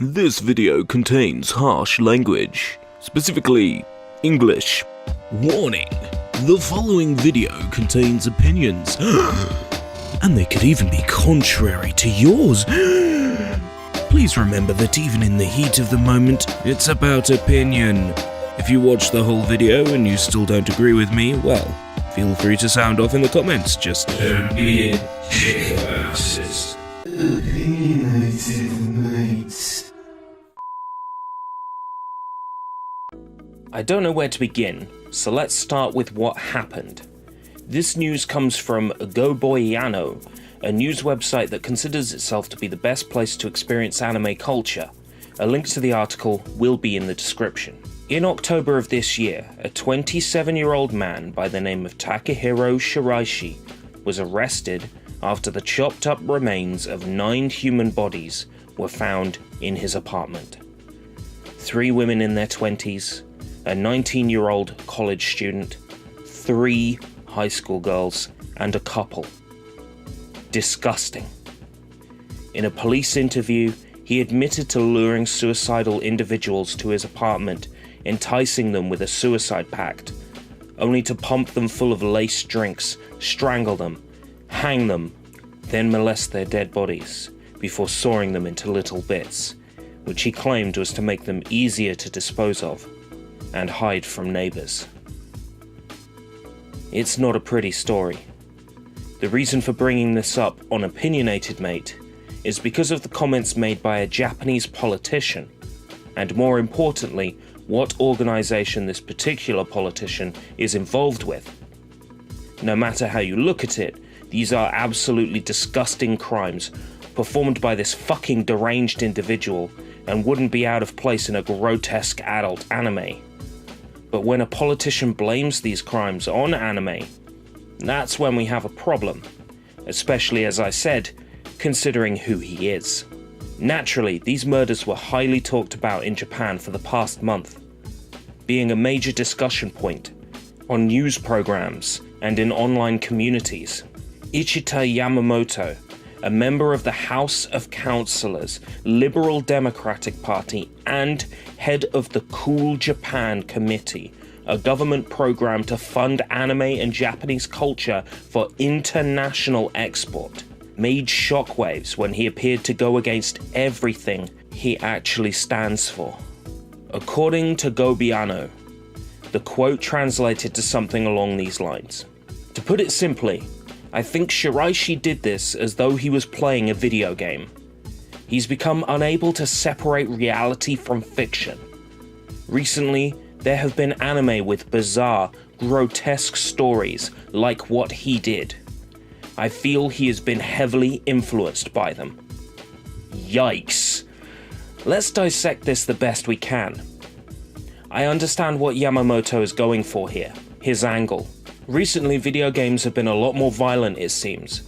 This video contains harsh language, specifically English. Warning: the following video contains opinions, and they could even be contrary to yours. Please remember that even in the heat of the moment, it's about opinion. If you watch the whole video and you still don't agree with me, well, feel free to sound off in the comments. Just don't be a dick about it. Opinionated mates. I don't know where to begin, so let's start with what happened. This news comes from Goboyano, a news website that considers itself to be the best place to experience anime culture. A link to the article will be in the description. In October of this year, a 27-year-old man by the name of Takehiro Shiraishi was arrested after the chopped up remains of 9 human bodies were found in his apartment. 3 women in their 20s, a 19-year-old college student, 3 high school girls, and a couple. Disgusting. In a police interview, he admitted to luring suicidal individuals to his apartment, enticing them with a suicide pact, only to pump them full of laced drinks, strangle them, hang them, then molest their dead bodies before sawing them into little bits, which he claimed was to make them easier to dispose of and hide from neighbors. It's not a pretty story. The reason for bringing this up on Opinionated Mate is because of the comments made by a Japanese politician, and more importantly, what organization this particular politician is involved with. No matter how you look at it, these are absolutely disgusting crimes performed by this fucking deranged individual and wouldn't be out of place in a grotesque adult anime. But when a politician blames these crimes on anime, that's when we have a problem, especially, as I said, considering who he is. Naturally, these murders were highly talked about in Japan for the past month, being a major discussion point on news programs and in online communities. Ichita Yamamoto, a member of the House of Councillors, Liberal Democratic Party, and head of the Cool Japan Committee, a government program to fund anime and Japanese culture for international export, made shockwaves when he appeared to go against everything he actually stands for. According to Gobiano, the quote translated to something along these lines. To put it simply, I think Shiraishi did this as though he was playing a video game. He's become unable to separate reality from fiction. Recently, there have been anime with bizarre, grotesque stories like what he did. I feel he has been heavily influenced by them. Yikes. Let's dissect this the best we can. I understand what Yamamoto is going for here, his angle. Recently, video games have been a lot more violent, it seems,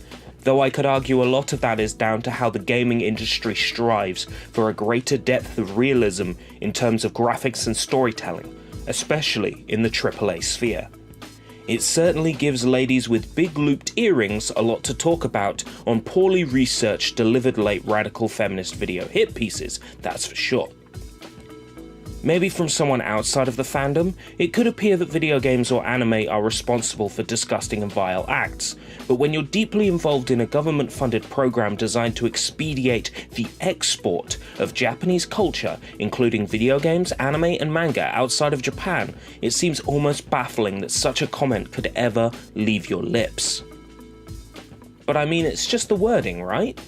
though I could argue a lot of that is down to how the gaming industry strives for a greater depth of realism in terms of graphics and storytelling, especially in the AAA sphere. It certainly gives ladies with big looped earrings a lot to talk about on poorly researched, delivered late radical feminist video hit pieces, that's for sure. Maybe from someone outside of the fandom, it could appear that video games or anime are responsible for disgusting and vile acts, but when you're deeply involved in a government-funded program designed to expedite the export of Japanese culture, including video games, anime, and manga outside of Japan, it seems almost baffling that such a comment could ever leave your lips. But I mean, it's just the wording, right?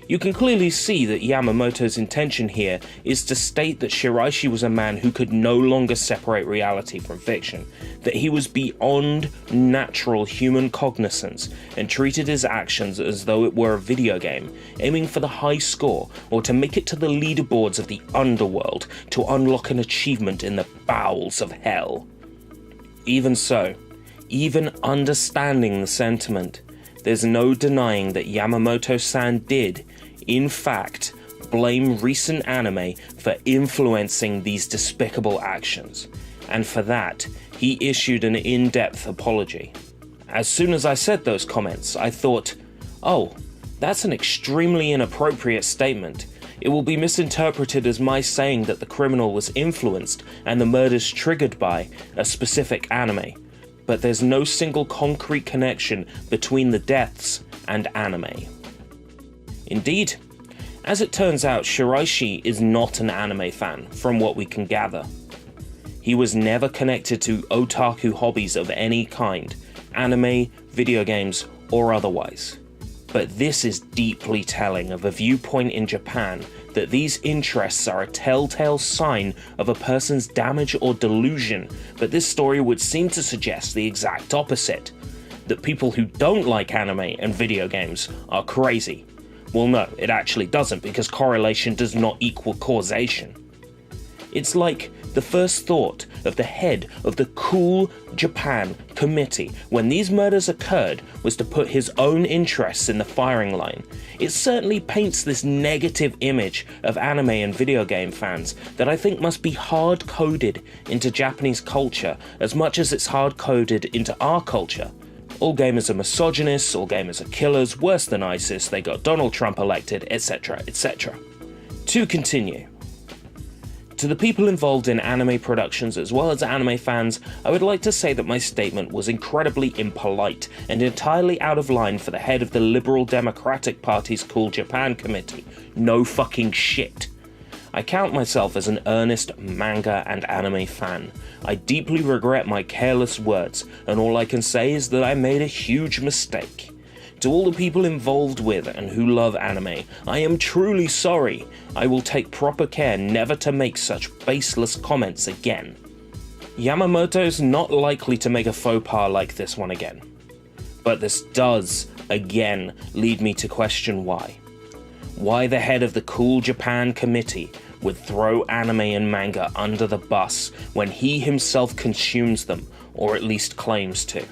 You can clearly see that Yamamoto's intention here is to state that Shiraishi was a man who could no longer separate reality from fiction, that he was beyond natural human cognizance and treated his actions as though it were a video game, aiming for the high score or to make it to the leaderboards of the underworld to unlock an achievement in the bowels of hell. Even so, even understanding the sentiment, there's no denying that Yamamoto-san did, in fact, blame recent anime for influencing these despicable actions, and for that, he issued an in-depth apology. As soon as I said those comments, I thought, oh, that's an extremely inappropriate statement. It will be misinterpreted as my saying that the criminal was influenced and the murders triggered by a specific anime, but there's no single concrete connection between the deaths and anime. Indeed, as it turns out, Shiraishi is not an anime fan, from what we can gather. He was never connected to otaku hobbies of any kind, anime, video games, or otherwise. But this is deeply telling of a viewpoint in Japan that these interests are a telltale sign of a person's damage or delusion, but this story would seem to suggest the exact opposite, that people who don't like anime and video games are crazy. Well, no, it actually doesn't, because correlation does not equal causation. It's like the first thought of the head of the Cool Japan Committee when these murders occurred was to put his own interests in the firing line. It certainly paints this negative image of anime and video game fans that I think must be hard-coded into Japanese culture as much as it's hard-coded into our culture. All gamers are misogynists, all gamers are killers, worse than ISIS, they got Donald Trump elected, etc, etc. To continue. To the people involved in anime productions as well as anime fans, I would like to say that my statement was incredibly impolite and entirely out of line for the head of the Liberal Democratic Party's Cool Japan Committee. No fucking shit. I count myself as an earnest manga and anime fan. I deeply regret my careless words, and all I can say is that I made a huge mistake. To all the people involved with and who love anime, I am truly sorry. I will take proper care never to make such baseless comments again. Yamamoto's not likely to make a faux pas like this one again. But this does, again, lead me to question why. Why the head of the Cool Japan Committee would throw anime and manga under the bus when he himself consumes them, or at least claims to.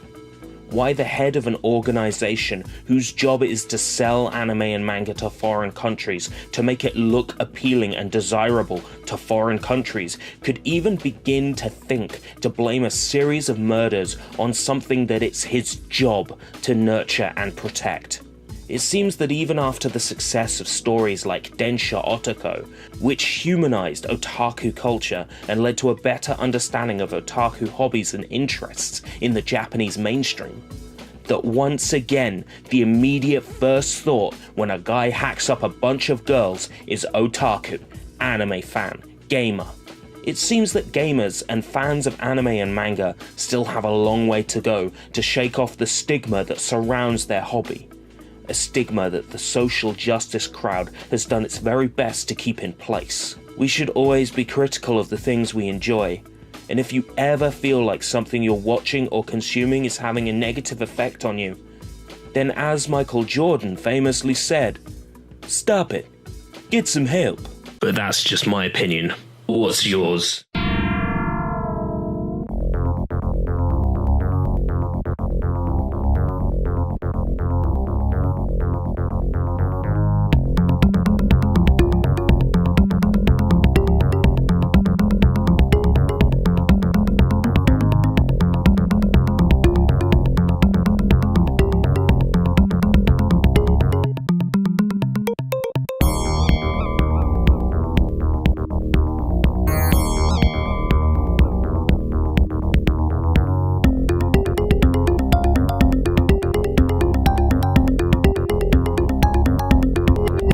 Why the head of an organization whose job is to sell anime and manga to foreign countries to make it look appealing and desirable to foreign countries could even begin to think to blame a series of murders on something that it's his job to nurture and protect. It seems that even after the success of stories like Densha Otoko, which humanized otaku culture and led to a better understanding of otaku hobbies and interests in the Japanese mainstream, that once again the immediate first thought when a guy hacks up a bunch of girls is otaku, anime fan, gamer. It seems that gamers and fans of anime and manga still have a long way to go to shake off the stigma that surrounds their hobby. A stigma that the social justice crowd has done its very best to keep in place. We should always be critical of the things we enjoy, and if you ever feel like something you're watching or consuming is having a negative effect on you, then as Michael Jordan famously said, stop it, get some help. But that's just my opinion. What's yours?